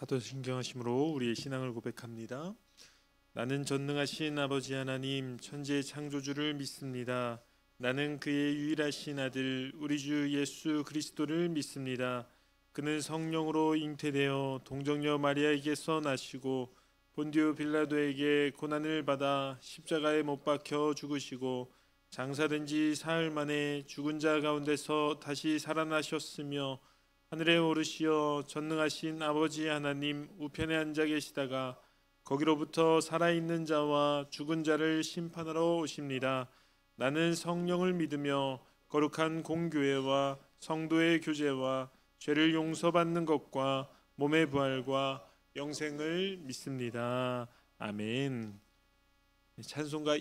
사도신경하심으로 우리의 신앙을 고백합니다. 나는 전능하신 아버지 하나님 천지의 창조주를 믿습니다. 나는 그의 유일하신 아들 우리 주 예수 그리스도를 믿습니다. 그는 성령으로 잉태되어 동정녀 마리아에게서 나시고 본디오 빌라도에게 고난을 받아 십자가에 못 박혀 죽으시고 장사된 지 사흘 만에 죽은 자 가운데서 다시 살아나셨으며 하늘에 오르시어 전능하신 아버지 하나님 우편에 앉아 계시다가 거기로부터 살아있는 자와 죽은 자를 심판하러 오십니다. 나는 성령을 믿으며 거룩한 공교회와 성도의 교제와 죄를 용서받는 것과 몸의 부활과 영생을 믿습니다. 아멘. 찬송가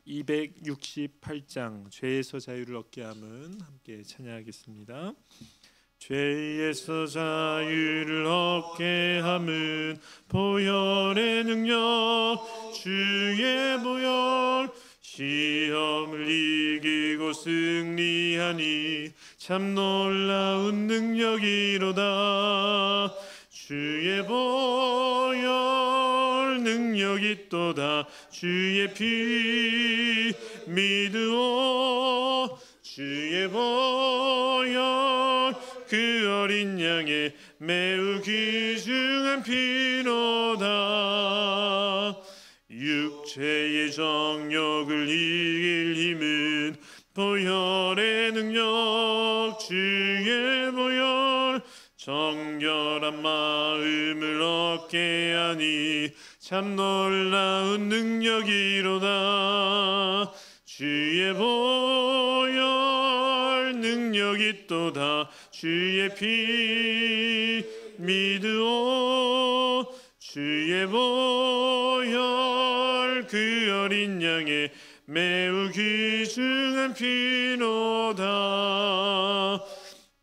268장 죄에서 자유를 얻게 함은 함께 찬양하겠습니다. 죄에서 자유를 얻게 함은 보혈의 능력 주의 보혈 시험을 이기고 승리하니 참 놀라운 능력이로다. 주의 보혈 능력이 또다. 주의 피 믿으오. 주의 보혈 그 어린 양의 매우 귀중한 피로다. 육체의 정욕을 이길 힘은 보혈의 능력 주의 보혈 정결한 마음을 얻게 하니 참 놀라운 능력이로다. 주의 보혈 능력이 또다. 주의 피 믿으오. 주의 보혈 그 어린 양의 매우 귀중한 피로다.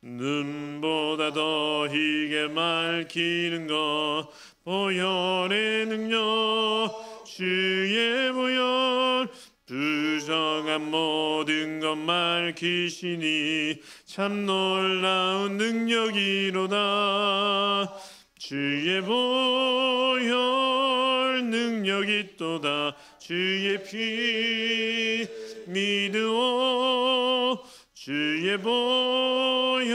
눈보다 더 희게 맑히는 것 보혈의 능력 주의 보혈 부정한 모든 것 맑히시니 참 놀라운 능력이로다. 주의 보혈 능력이 또다. 주의 피 믿으오. 주의 보혈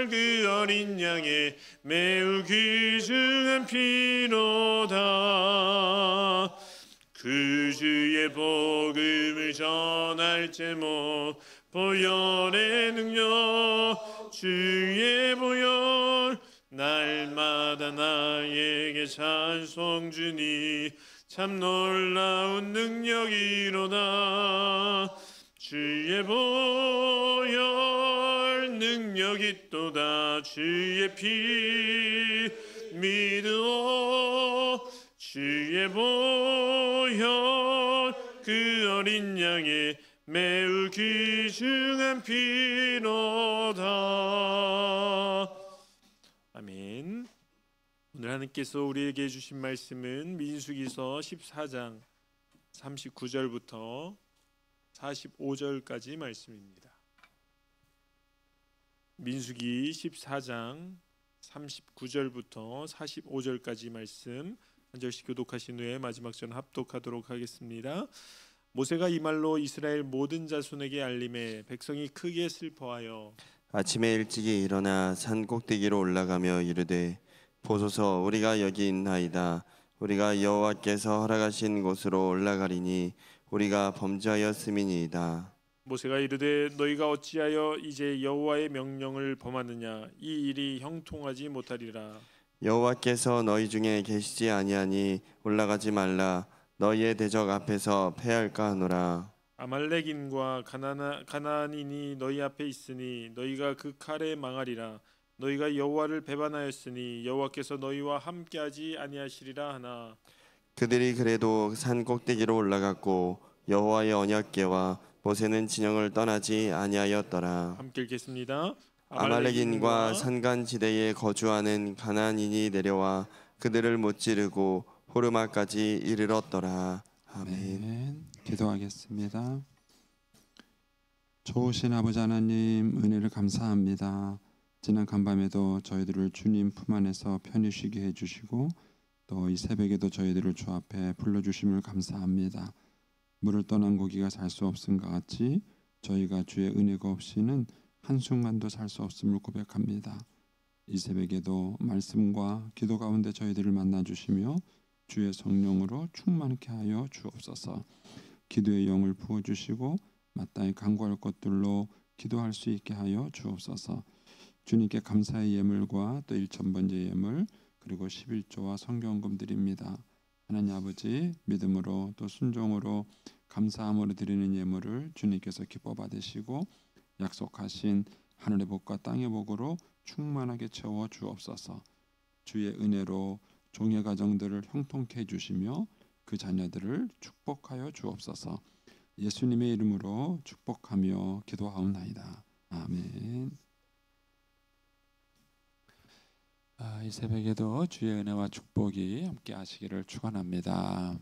그 어린 양의 매우 귀중한 피로다. 그 주의 복음을 전할 제목 보혈의 능력 주의 보혈 날마다 나에게 찬송 주니 참 놀라운 능력이로다. 주의 보혈 능력이 또다. 주의 피 믿으오. 주의 보혈 그 어린 양의 매우 귀중한 피로다. 아멘. 오늘 하나님께서 우리에게 주신 말씀은 민수기서 14장 39절부터 45절까지 말씀입니다. 민수기 14장 39절부터 45절까지 말씀 한 절씩 교독하신 후에 마지막 전 합독하도록 하겠습니다. 모세가 이 말로 이스라엘 모든 자손에게 알림해 백성이 크게 슬퍼하여 아침에 일찍이 일어나 산 꼭대기로 올라가며 이르되 보소서 우리가 여기 있나이다. 우리가 여호와께서 허락하신 곳으로 올라가리니 우리가 범죄하였음이니이다. 모세가 이르되 너희가 어찌하여 이제 여호와의 명령을 범하느냐. 이 일이 형통하지 못하리라. 여호와께서 너희 중에 계시지 아니하니 올라가지 말라. 너희의 대적 앞에서 패할까 하노라. 아말렉인과 가나안인이 너희 앞에 있으니 너희가 그 칼에 망하리라. 너희가 여호와를 배반하였으니 여호와께서 너희와 함께하지 아니하시리라 하나. 그들이 그래도 산 꼭대기로 올라갔고 여호와의 언약궤와 모세는 진영을 떠나지 아니하였더라. 함께 읽겠습니다. 아말렉인과 산간지대에 거주하는 가나안인이 내려와 그들을 무찌르고 호르마까지 이르렀더라. 아멘. 기도하겠습니다. 좋으신 아버지 하나님, 은혜를 감사합니다. 지난 간밤에도 저희들을 주님 품 안에서 편히 쉬게 해주시고 또 이 새벽에도 저희들을 주 앞에 불러주심을 감사합니다. 물을 떠난 고기가 살 수 없음과 같이 저희가 주의 은혜가 없이는 한순간도 살 수 없음을 고백합니다. 이 새벽에도 말씀과 기도 가운데 저희들을 만나주시며 주의 성령으로 충만케 하여 주옵소서. 기도의 영을 부어주시고 마땅히 간구할 것들로 기도할 수 있게 하여 주옵소서. 주님께 감사의 예물과 또 1,000번째 예물 그리고 11조와 성경금 드립니다. 하나님 아버지, 믿음으로 또 순종으로 감사함으로 드리는 예물을 주님께서 기뻐 받으시고 약속하신 하늘의 복과 땅의 복으로 충만하게 채워 주옵소서. 주의 은혜로 종의 가정들을 형통케 해주시며 그 자녀들을 축복하여 주옵소서. 예수님의 이름으로 축복하며 기도하옵나이다. 아멘. 이 새벽에도 주의 은혜와 축복이 함께 하시기를 축원합니다.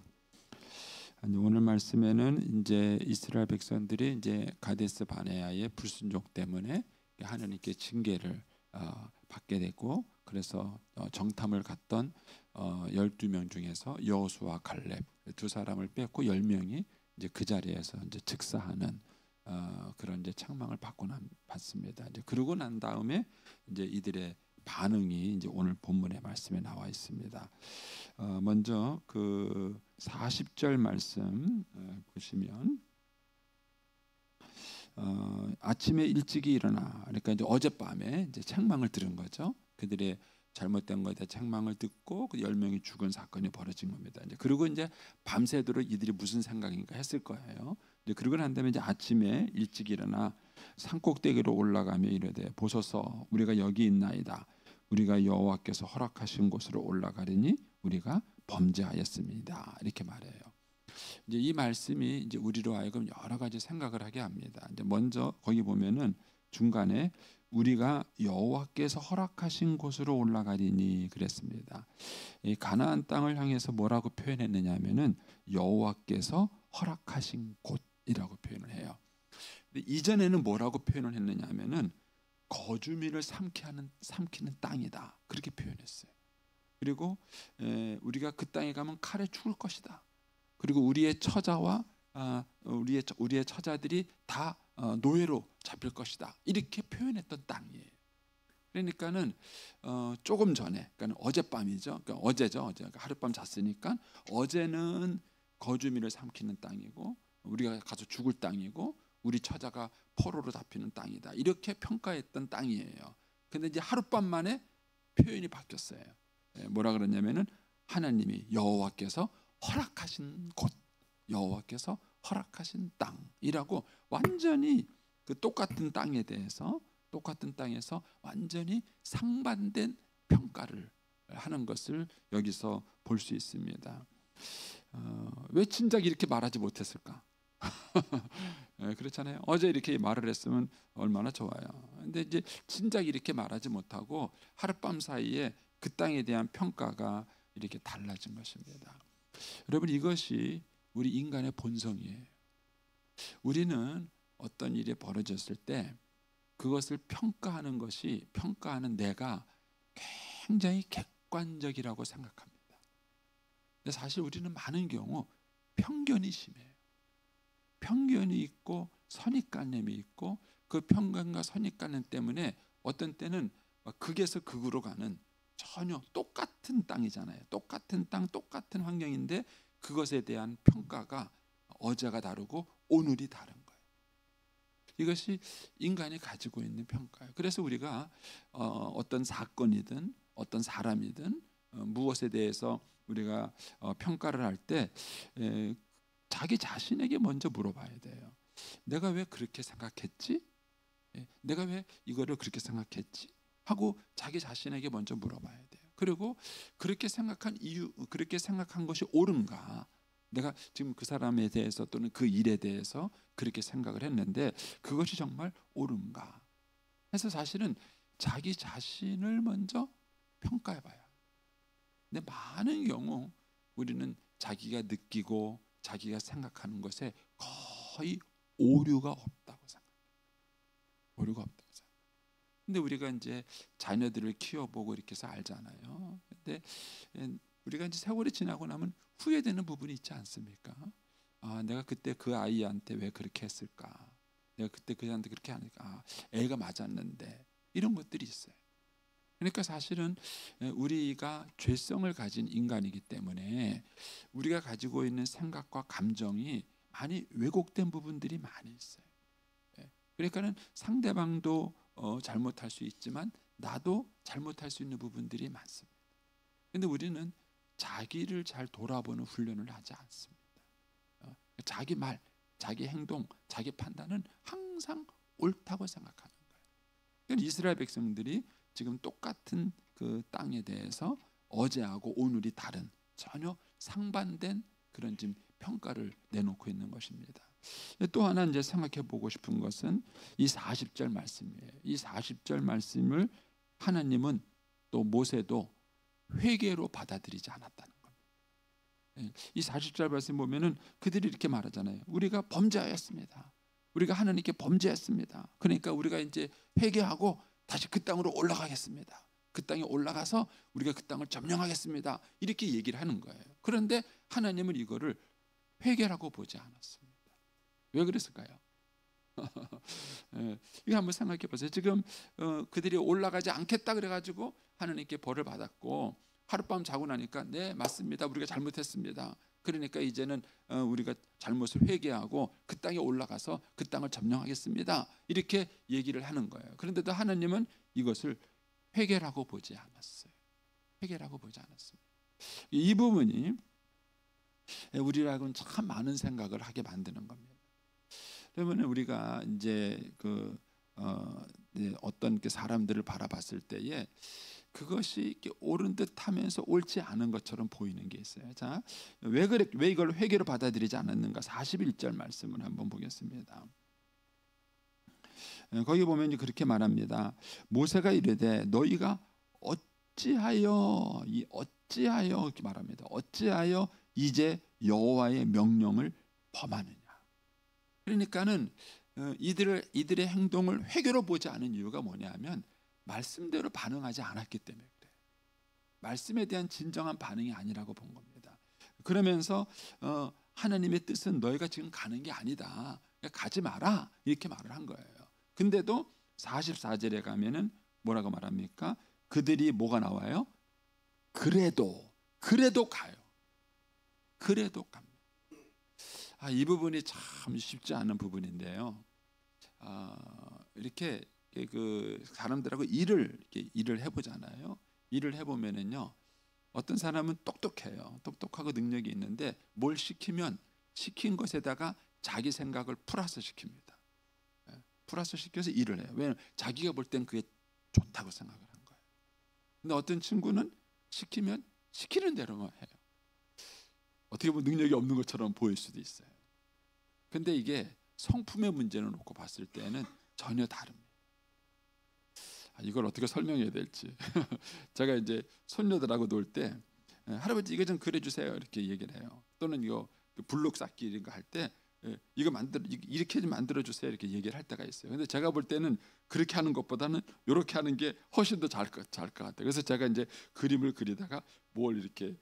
오늘 말씀에는 이제 이스라엘 백성들이 이제 가데스 바네아의 불순종 때문에 하나님께 징계를 받게 되고, 그래서 정탐을 갔던 12명 중에서 여호수아 갈렙 두 사람을 뺐고 10명이 이제 그 자리에서 이제 즉사하는 그런 이제 책망을 받습니다. 이제 그러고 난 다음에 이제 이들의 반응이 이제 오늘 본문의 말씀에 나와 있습니다. 먼저 그 40절 말씀 보시면 아침에 일찍이 일어나, 그러니까 이제 어젯밤에 이제 책망을 들은 거죠. 그들의 잘못된 것에 대해 책망을 듣고 그 10명이 죽은 사건이 벌어진 겁니다. 이제 그리고 이제 밤새도록 이들이 무슨 생각인가 했을 거예요. 이제 그러고 난 다음에 이제 아침에 일찍 일어나 산꼭대기로 올라가며 이르되 보소서 우리가 여기 있나이다. 우리가 여호와께서 허락하신 곳으로 올라가리니 우리가 범죄하였습니다. 이렇게 말해요. 이제 이 말씀이 이제 우리로 하여금 여러 가지 생각을 하게 합니다. 이제 먼저 거기 보면은 중간에 우리가 여호와께서 허락하신 곳으로 올라가리니 그랬습니다. 이 가나안 땅을 향해서 뭐라고 표현했느냐면은 여호와께서 허락하신 곳이라고 표현을 해요. 근데 이전에는 뭐라고 표현을 했느냐면은 거주민을 삼키는 땅이다, 그렇게 표현했어요. 그리고 우리가 그 땅에 가면 칼에 죽을 것이다. 그리고 우리의 처자와 우리의 처자들이 다 노예로 잡힐 것이다, 이렇게 표현했던 땅이에요. 그러니까는 조금 전에, 그러니까 어젯밤이죠. 그러니까 어제죠. 어제 하룻밤 잤으니까 어제는 거주민을 삼키는 땅이고 우리가 가서 죽을 땅이고 우리 처자가 포로로 잡히는 땅이다, 이렇게 평가했던 땅이에요. 근데 이제 하룻밤 만에 표현이 바뀌었어요. 뭐라 그러냐면은 하나님이 여호와께서 허락하신 곳, 여호와께서 허락하신 땅이라고 완전히 그 똑같은 땅에서 완전히 상반된 평가를 하는 것을 여기서 볼 수 있습니다. 왜 진작 이렇게 말하지 못했을까? 그렇잖아요. 어제 이렇게 말을 했으면 얼마나 좋아요. 근데 이제 진작 이렇게 말하지 못하고 하룻밤 사이에 그 땅에 대한 평가가 이렇게 달라진 것입니다. 여러분, 이것이 우리 인간의 본성이에요. 우리는 어떤 일이 벌어졌을 때 그것을 평가하는 내가 굉장히 객관적이라고 생각합니다. 근데 사실 우리는 많은 경우 편견이 심해요. 편견이 있고 선입관념이 있고 그 편견과 선입관념 때문에 어떤 때는 극에서 극으로 가는, 전혀 똑같은 땅이잖아요. 똑같은 땅, 똑같은 환경인데 그것에 대한 평가가 어제가 다르고 오늘이 다른 거예요. 이것이 인간이 가지고 있는 평가예요. 그래서 우리가 어떤 사건이든 어떤 사람이든 무엇에 대해서 우리가 평가를 할 때 자기 자신에게 먼저 물어봐야 돼요. 내가 왜 그렇게 생각했지? 내가 왜 이거를 그렇게 생각했지? 하고 자기 자신에게 먼저 물어봐야 돼요. 그리고 그렇게 생각한 이유, 그렇게 생각한 것이 옳은가? 내가 지금 그 사람에 대해서 또는 그 일에 대해서 그렇게 생각을 했는데 그것이 정말 옳은가? 해서 사실은 자기 자신을 먼저 평가해봐야. 근데 많은 경우 우리는 자기가 느끼고 자기가 생각하는 것에 거의 오류가 없다고 생각해요. 오류가 없다고 생각. 근데 우리가 이제 자녀들을 키워보고 이렇게 해서 알잖아요. 근데 우리가 이제 세월이 지나고 나면 후회되는 부분이 있지 않습니까? 아, 내가 그때 그 아이한테 왜 그렇게 했을까? 내가 그때 그한테 그렇게 하니까 애가 맞았는데 이런 것들이 있어요. 그러니까 사실은 우리가 죄성을 가진 인간이기 때문에 우리가 가지고 있는 생각과 감정이 많이 왜곡된 부분들이 많이 있어요. 그러니까는 상대방도 잘못할 수 있지만 나도 잘못할 수 있는 부분들이 많습니다. 그런데 우리는 자기를 잘 돌아보는 훈련을 하지 않습니다. 자기 말, 자기 행동, 자기 판단은 항상 옳다고 생각하는 거예요. 그러니까 이스라엘 백성들이 지금 똑같은 그 땅에 대해서 어제하고 오늘이 다른 전혀 상반된 그런 지금 평가를 내놓고 있는 것입니다. 또 하나 이제 생각해 보고 싶은 것은 이 40절 말씀이에요. 이 40절 말씀을 하나님은 또 모세도 회개로 받아들이지 않았다는 겁니다. 이 40절 말씀 보면은 그들이 이렇게 말하잖아요. 우리가 범죄하였습니다. 우리가 하나님께 범죄했습니다. 그러니까 우리가 이제 회개하고 다시 그 땅으로 올라가겠습니다. 그 땅에 올라가서 우리가 그 땅을 점령하겠습니다. 이렇게 얘기를 하는 거예요. 그런데 하나님은 이거를 회개라고 보지 않았습니다. 왜 그랬을까요? 이거 한번 생각해 보세요. 지금 그들이 올라가지 않겠다 그래가지고 하나님께 벌을 받았고 하룻밤 자고 나니까 네 맞습니다. 우리가 잘못했습니다. 그러니까 이제는 우리가 잘못을 회개하고 그 땅에 올라가서 그 땅을 점령하겠습니다. 이렇게 얘기를 하는 거예요. 그런데도 하나님은 이것을 회개라고 보지 않았어요. 회개라고 보지 않았습니다. 이 부분이 우리라고는 참 많은 생각을 하게 만드는 겁니다. 그러면 우리가 이제 어떤 사람들을 바라봤을 때에 그것이 옳은 듯하면서 옳지 않은 것처럼 보이는 게 있어요. 자, 왜 이걸 회개로 받아들이지 않았는가? 41절 말씀을 한번 보겠습니다. 거기 보면 그렇게 말합니다. 모세가 이르되 너희가 어찌하여 이렇게 말합니다. 어찌하여 이제 여호와의 명령을 범하느냐? 그러니까는 이들의 행동을 회개로 보지 않은 이유가 뭐냐면 말씀대로 반응하지 않았기 때문에 그래요. 말씀에 대한 진정한 반응이 아니라고 본 겁니다. 그러면서 하나님의 뜻은 너희가 지금 가는 게 아니다. 가지 마라 이렇게 말을 한 거예요. 근데도 44절에 가면은 뭐라고 말합니까? 그들이 뭐가 나와요? 그래도 가요. 그래도 갑니다. 이 부분이 참 쉽지 않은 부분인데요. 이렇게 그 사람들하고 일을 해보잖아요. 일을 해보면은요, 어떤 사람은 똑똑해요. 똑똑하고 능력이 있는데 뭘 시키면 시킨 것에다가 자기 생각을 플러스 시킵니다. 플러스 시켜서 일을 해요. 왜냐하면 자기가 볼 땐 그게 좋다고 생각을 한 거예요. 근데 어떤 친구는 시키면 시키는 대로만 해요. 어떻게 보면 능력이 없는 것처럼 보일 수도 있어요. 근데 이게 성품의 문제를 놓고 봤을 때는 전혀 다릅니다. 이걸 어떻게 설명해야 될지. 제가 이제 손녀들하고 놀 때 할아버지 이거 좀 그려주세요 이렇게 얘기를 해요. 또는 이거 블록 쌓기 이런 거 할 때 이거 이렇게 좀 만들어 주세요 이렇게 얘기를 할 때가 있어요. 근데 제가 볼 때는 그렇게 하는 것보다는 이렇게 하는 게 훨씬 더 잘 것 같아요. 그래서 제가 이제 그림을 그리다가 뭘 이렇게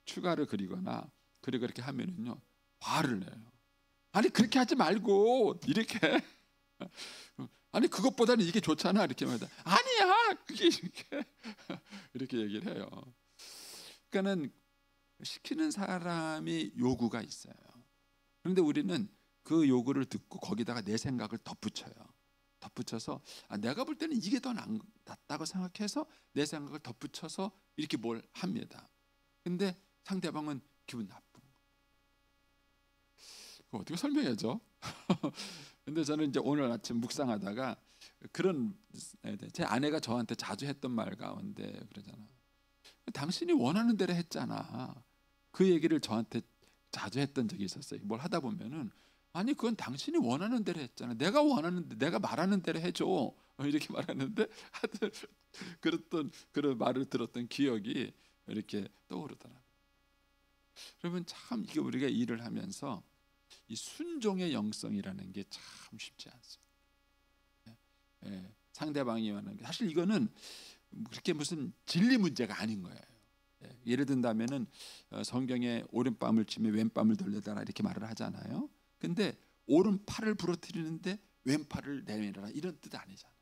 추가를 그리거나 그리고 이렇게 하면은요 화를 내요. 아니 그렇게 하지 말고 이렇게 아니 그것보다는 이게 좋잖아 이렇게 말하다 아니야 그게 이렇게 얘기를 해요. 그러니까는 시키는 사람이 요구가 있어요. 그런데 우리는 그 요구를 듣고 거기다가 내 생각을 덧붙여서 내가 볼 때는 이게 더 낫다고 생각해서 내 생각을 덧붙여서 이렇게 뭘 합니다. 근데 상대방은 기분 나쁜 거. 그거 어떻게 설명해야죠? 근데 저는 이제 오늘 아침 묵상하다가 제 아내가 저한테 자주 했던 말 가운데 그러잖아. 당신이 원하는 대로 했잖아. 그 얘기를 저한테 자주 했던 적이 있었어요. 뭘 하다 보면은 아니 그건 당신이 원하는 대로 했잖아. 내가 말하는 대로 해줘. 이렇게 말하는데 하여튼 그런 말을 들었던 기억이 이렇게 떠오르더라고요. 여러분 참 이게 우리가 일을 하면서 이 순종의 영성이라는 게 참 쉽지 않습니다. 상대방이 하는 게 사실 이거는 그렇게 무슨 진리 문제가 아닌 거예요. 예를 든다면은 성경에 오른뺨을 치며 왼뺨을 돌려달라 이렇게 말을 하잖아요. 근데 오른팔을 부러뜨리는데 왼팔을 내밀어라 이런 뜻 아니잖아요.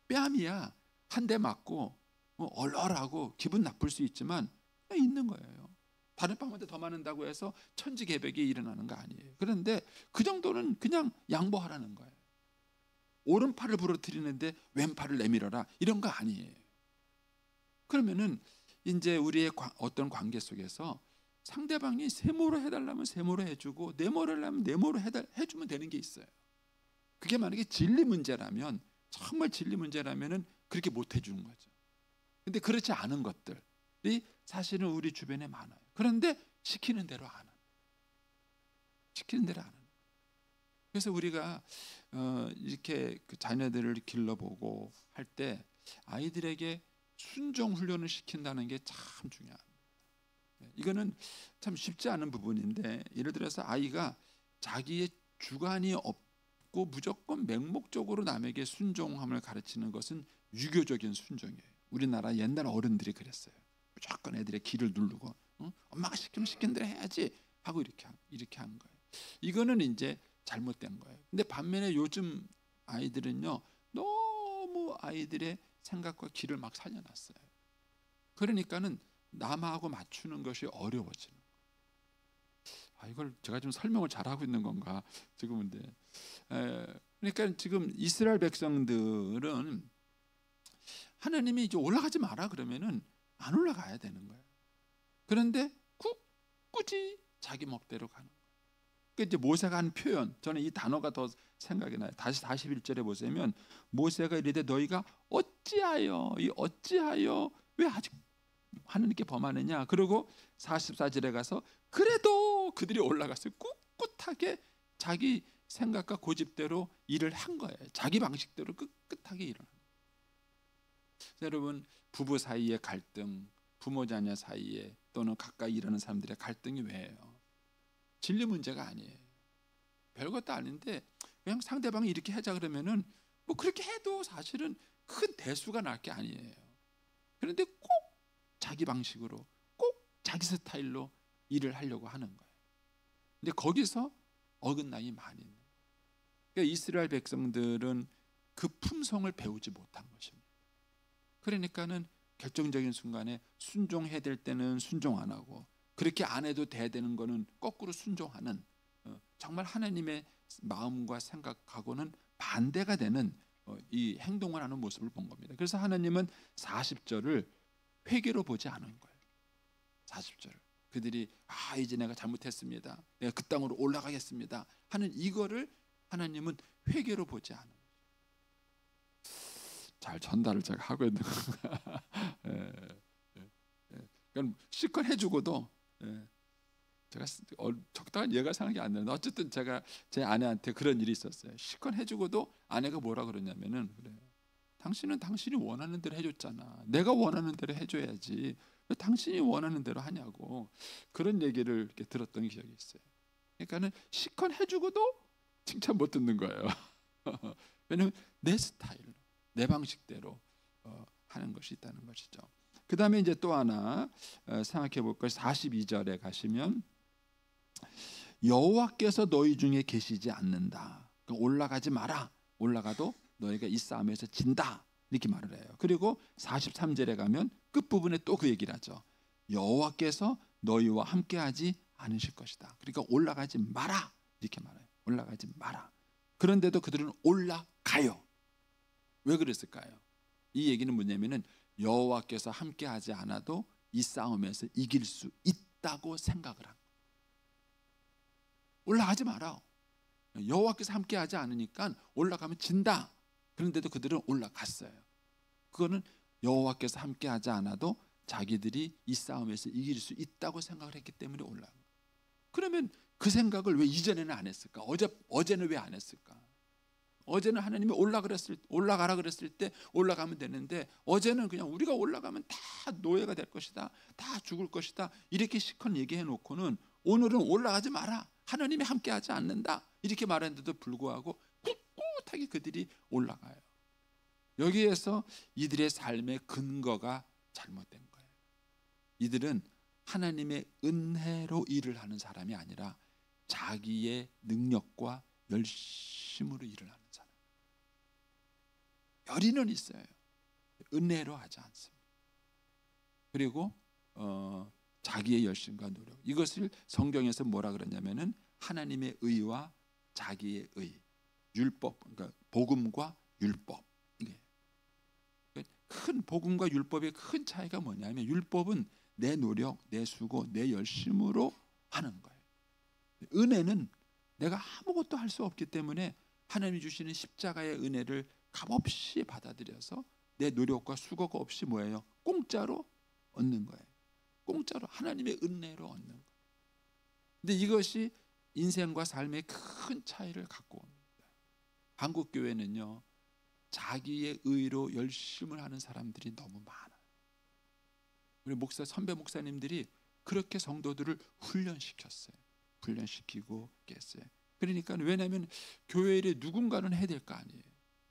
뺨이야 한 대 맞고 얼얼하고 기분 나쁠 수 있지만 그냥 있는 거예요. 다른 뺨한테 더 맞는다고 해서 천지개벽이 일어나는 거 아니에요. 그런데 그 정도는 그냥 양보하라는 거예요. 오른팔을 부러뜨리는데 왼팔을 내밀어라 이런 거 아니에요. 그러면은 이제 우리의 어떤 관계 속에서 상대방이 세모로 해달라면 세모로 해주고 네모로 하려면 네모로 해주면 되는 게 있어요. 그게 만약에 진리 문제라면 정말 진리 문제라면은 그렇게 못 해주는 거죠. 근데 그렇지 않은 것들이 사실은 우리 주변에 많아요. 그런데 시키는 대로 안 하는. 시키는 대로 안 하는. 그래서 우리가 이렇게 그 자녀들을 길러보고 할 때 아이들에게 순종 훈련을 시킨다는 게 참 중요합니다. 이거는 참 쉽지 않은 부분인데 예를 들어서 아이가 자기의 주관이 없고 무조건 맹목적으로 남에게 순종함을 가르치는 것은 유교적인 순종이에요. 우리나라 옛날 어른들이 그랬어요. 무조건 애들의 귀를 누르고 엄마가 시키면 시킨 대로 해야지 하고 이렇게 한 거예요. 이거는 이제 잘못된 거예요. 근데 반면에 요즘 아이들은요 너무 아이들의 생각과 귀를 막 살려놨어요. 그러니까는 남하고 맞추는 것이 어려워지는 거예요. 이걸 제가 좀 설명을 잘하고 있는 건가 지금은. 그러니까 지금 이스라엘 백성들은 하나님이 이제 올라가지 마라 그러면은 안 올라가야 되는 거예요. 그런데 굳이 자기 멋대로 가는 거예요. 그러니까 이제 모세가 한 표현, 저는 이 단어가 더 생각이 나요. 다시 41절에 보시면 모세가 이르되 너희가 어찌하여 왜 아직 하나님께 범하느냐. 그리고 44절에 가서 그래도 그들이 올라가서 꿋꿋하게 자기 생각과 고집대로 일을 한 거예요. 자기 방식대로 꿋꿋하게 일을 한 거예요. 여러분 부부 사이의 갈등, 부모 자녀 사이에 또는 가까이 일하는 사람들의 갈등이 왜예요? 진리 문제가 아니에요. 별것도 아닌데 그냥 상대방이 이렇게 하자 그러면은 뭐 그렇게 해도 사실은 큰 대수가 날 게 아니에요. 그런데 꼭 자기 방식으로 꼭 자기 스타일로 일을 하려고 하는 거예요. 근데 거기서 어긋남이 많이 있는 거예요. 그러니까 이스라엘 백성들은 그 품성을 배우지 못한 것입니다. 그러니까는 결정적인 순간에 순종해야 될 때는 순종 안 하고 그렇게 안 해도 돼야 되는 거는 거꾸로 순종하는 정말 하나님의 마음과 생각하고는 반대가 되는 이 행동을 하는 모습을 본 겁니다. 그래서 하나님은 40절을 회개로 보지 않은 거예요. 40절을 그들이 이제 내가 잘못했습니다. 내가 그 땅으로 올라가겠습니다 하는 이거를 하나님은 회개로 보지 않은 거예요. 잘 전달을 제가 하고 있는 건가? 그러니까 실컷 해주고도 제가 적당한 예가 생각이 안 나는데 어쨌든 제가 제 아내한테 그런 일이 있었어요. 실컷 해주고도 아내가 뭐라 그러냐면은 그래요. 당신은 당신이 원하는 대로 해줬잖아. 내가 원하는 대로 해줘야지. 왜 당신이 원하는 대로 하냐고 그런 얘기를 이렇게 들었던 기억이 있어요. 그러니까는 실컷 해주고도 칭찬 못 듣는 거예요. 왜냐하면 내 스타일로, 내 방식대로 하는 것이 있다는 것이죠. 그 다음에 이제 또 하나 생각해 볼 것이 42절에 가시면 여호와께서 너희 중에 계시지 않는다. 올라가지 마라. 올라가도 너희가 이 싸움에서 진다. 이렇게 말을 해요. 그리고 43절에 가면 끝부분에 또 그 얘기를 하죠. 여호와께서 너희와 함께하지 않으실 것이다. 그러니까 올라가지 마라. 이렇게 말해요. 올라가지 마라. 그런데도 그들은 올라가요. 왜 그랬을까요? 이 얘기는 뭐냐면은 여호와께서 함께하지 않아도 이 싸움에서 이길 수 있다고 생각을 한 거예요. 올라가지 마라. 여호와께서 함께하지 않으니까 올라가면 진다. 그런데도 그들은 올라갔어요. 그거는 여호와께서 함께하지 않아도 자기들이 이 싸움에서 이길 수 있다고 생각을 했기 때문에 올라간 거예요. 그러면 그 생각을 왜 이전에는 안 했을까? 어제는 왜 안 했을까? 어제는 하나님이 올라가라 그랬을 때 올라가면 되는데 어제는 그냥 우리가 올라가면 다 노예가 될 것이다. 다 죽을 것이다. 이렇게 실컷 얘기해 놓고는 오늘은 올라가지 마라. 하나님이 함께하지 않는다. 이렇게 말했는데도 불구하고 꿋꿋하게 그들이 올라가요. 여기에서 이들의 삶의 근거가 잘못된 거예요. 이들은 하나님의 은혜로 일을 하는 사람이 아니라 자기의 능력과 열심으로 일을 하는 사람. 열의는 있어요. 은혜로 하지 않습니다. 그리고 자기의 열심과 노력. 이것을 성경에서 뭐라 그러냐면은 하나님의 의와 자기의 의, 율법, 그러니까 복음과 율법. 큰 복음과 율법의 큰 차이가 뭐냐면 율법은 내 노력, 내 수고, 내 열심으로 하는 거예요. 은혜는 내가 아무것도 할 수 없기 때문에 하나님이 주시는 십자가의 은혜를 값없이 받아들여서 내 노력과 수고가 없이 뭐예요? 공짜로 얻는 거예요. 공짜로 하나님의 은혜로 얻는 거예요. 근데 이것이 인생과 삶의 큰 차이를 갖고 옵니다. 한국 교회는요, 자기의 의로 열심을 하는 사람들이 너무 많아요. 우리 선배 목사님들이 그렇게 성도들을 훈련시켰어요. 훈련시키고 깼어요. 그러니까 왜냐하면 교회 일에 누군가는 해야 될 거 아니에요.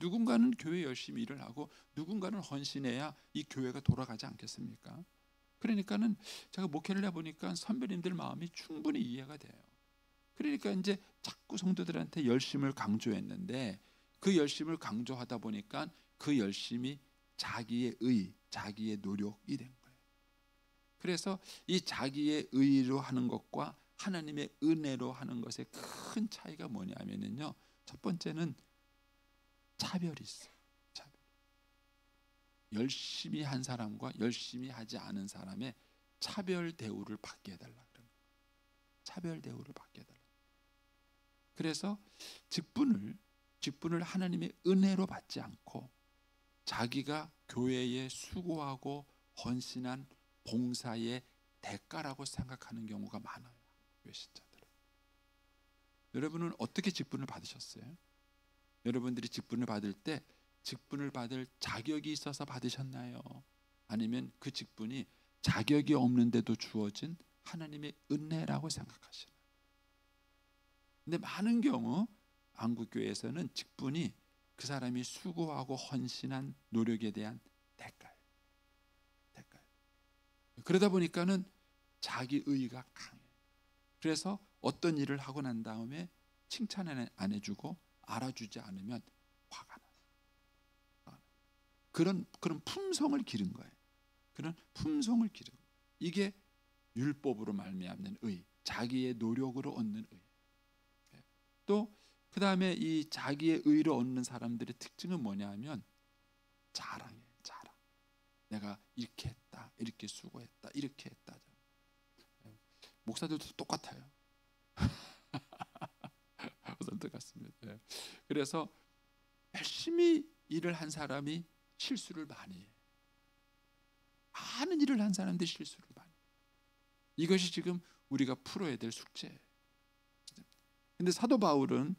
누군가는 교회 열심히 일을 하고 누군가는 헌신해야 이 교회가 돌아가지 않겠습니까? 그러니까는 제가 목회를 해보니까 선배님들 마음이 충분히 이해가 돼요. 그러니까 이제 자꾸 성도들한테 열심을 강조했는데 그 열심을 강조하다 보니까 그 열심이 자기의 의, 자기의 노력이 된 거예요. 그래서 이 자기의 의로 하는 것과 하나님의 은혜로 하는 것의 큰 차이가 뭐냐면요, 첫 번째는 차별이 있어요. 차별. 열심히 한 사람과 열심히 하지 않은 사람의 차별 대우를 받게 해달라 그런 거예요. 차별 대우를 받게 해달라. 그래서 직분을 하나님의 은혜로 받지 않고 자기가 교회에 수고하고 헌신한 봉사의 대가라고 생각하는 경우가 많아요. 교회 신자들은. 여러분은 어떻게 직분을 받으셨어요? 여러분들이 직분을 받을 때 직분을 받을 자격이 있어서 받으셨나요? 아니면 그 직분이 자격이 없는데도 주어진 하나님의 은혜라고 생각하시나요? 근데 많은 경우 한국교회에서는 직분이 그 사람이 수고하고 헌신한 노력에 대한 대가예요. 그러다 보니까는 자기 의의가 강해요. 그래서 어떤 일을 하고 난 다음에 칭찬 안 해주고 알아주지 않으면 화가 나요. 그런 품성을 기른 거예요. 그런 품성을 기른 거예요. 이게 율법으로 말미암는 의, 자기의 노력으로 얻는 의. 또 그 다음에 이 자기의 의로 얻는 사람들의 특징은 뭐냐면 자랑이에요. 자랑. 내가 이렇게 했다, 이렇게 수고했다, 이렇게 했다. 목사들도 똑같아요. 똑같습니다. 그래서 열심히 일을 한 사람이 실수를 많이 해요. 많은 일을 한 사람들이 실수를 많이 해요. 이것이 지금 우리가 풀어야 될 숙제예요. 근데 사도 바울은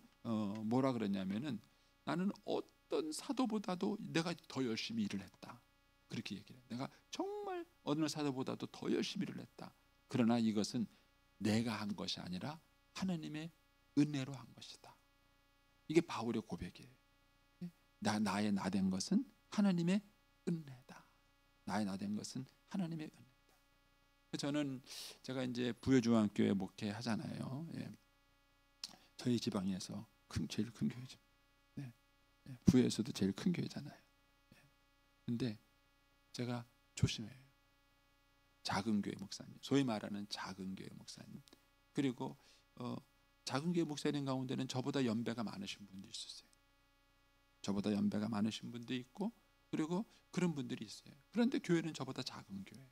뭐라 그러냐면은 나는 어떤 사도보다도 내가 더 열심히 일을 했다. 그렇게 얘기를 해요. 내가 정말 어느 사도보다도 더 열심히 일을 했다. 그러나 이것은 내가 한 것이 아니라 하나님의 은혜로 한 것이다. 이게 바울의 고백이에요. 나의 나된 것은 하나님의 은혜다. 나의 나된 것은 하나님의 은혜다. 저는 제가 이제 부여중앙교회 목회하잖아요. 저희 지방에서 제일 큰 교회죠. 부여에서도 제일 큰 교회잖아요. 근데 제가 조심해요. 작은 교회 목사님, 소위 말하는 작은 교회 목사님, 그리고 작은 교회 목사님 가운데는 저보다 연배가 많으신 분도 있었어요. 저보다 연배가 많으신 분도 있고, 그리고 그런 분들이 있어요. 그런데 교회는 저보다 작은 교회.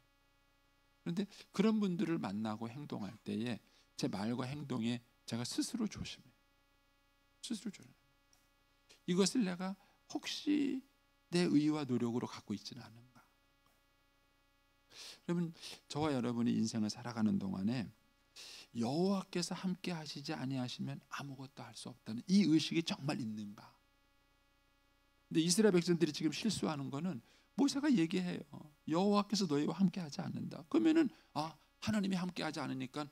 그런데 그런 분들을 만나고 행동할 때에 제 말과 행동에 제가 스스로 조심해요. 스스로 조심해요. 이것을 내가 혹시 내 의와 노력으로 갖고 있지는 않은가. 여러분, 저와 여러분이 인생을 살아가는 동안에 여호와께서 함께 하시지 아니하시면 아무것도 할 수 없다는 이 의식이 정말 있는가. 근데 이스라엘 백성들이 지금 실수하는 거는 모세가 얘기해요. 여호와께서 너희와 함께 하지 않는다. 그러면은 하나님이 함께 하지 않으니까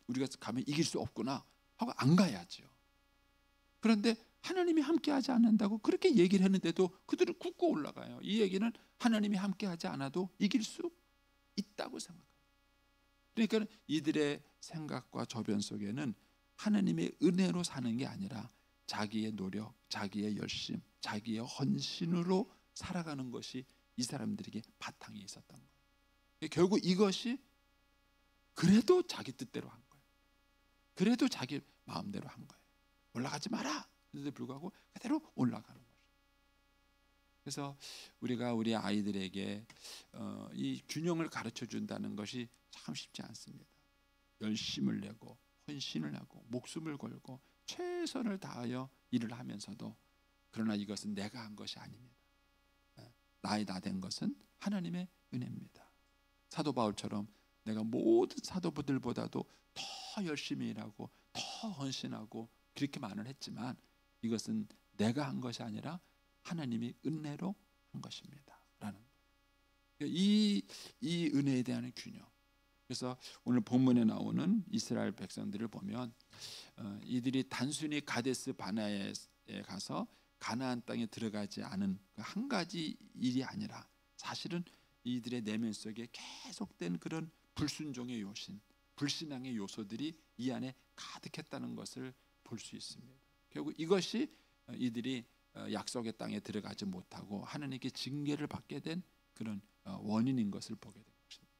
우리가 가면 이길 수 없구나 하고 안 가야죠. 그런데 하나님이 함께하지 않는다고 그렇게 얘기를 했는데도 그들은 굳고 올라가요. 이 얘기는 하나님이 함께하지 않아도 이길 수 있다고 생각합니다. 그러니까 이들의 생각과 저변 속에는 하나님의 은혜로 사는 게 아니라 자기의 노력, 자기의 열심, 자기의 헌신으로 살아가는 것이 이 사람들에게 바탕에 있었던 거예요. 결국 이것이 그래도 자기 뜻대로 한 거예요. 그래도 자기 마음대로 한 거예요. 올라가지 마라. 그런데 불구하고 그대로 올라가는 거죠. 그래서 우리가 우리 아이들에게 이 균형을 가르쳐 준다는 것이 참 쉽지 않습니다. 열심을 내고 헌신을 하고 목숨을 걸고 최선을 다하여 일을 하면서도 그러나 이것은 내가 한 것이 아닙니다. 나의 나 된 것은 하나님의 은혜입니다. 사도 바울처럼 내가 모든 사도들보다도 더 열심히 일하고 더 헌신하고 그렇게 말을 했지만 이것은 내가 한 것이 아니라 하나님이 은혜로 한 것입니다. 라는 이 은혜에 대한 균형. 그래서 오늘 본문에 나오는 이스라엘 백성들을 보면 이들이 단순히 가데스 바네아에 가서 가나안 땅에 들어가지 않은 그 한 가지 일이 아니라 사실은 이들의 내면 속에 계속된 그런 불순종의 요신, 불신앙의 요소들이 이 안에 가득했다는 것을 볼 수 있습니다. 결국 이것이 이들이 약속의 땅에 들어가지 못하고 하나님께 징계를 받게 된 그런 원인인 것을 보게 된 것입니다.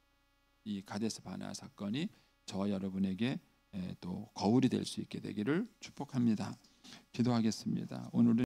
이 가데스 바네아 사건이 저와 여러분에게 또 거울이 될 수 있게 되기를 축복합니다. 기도하겠습니다. 오늘은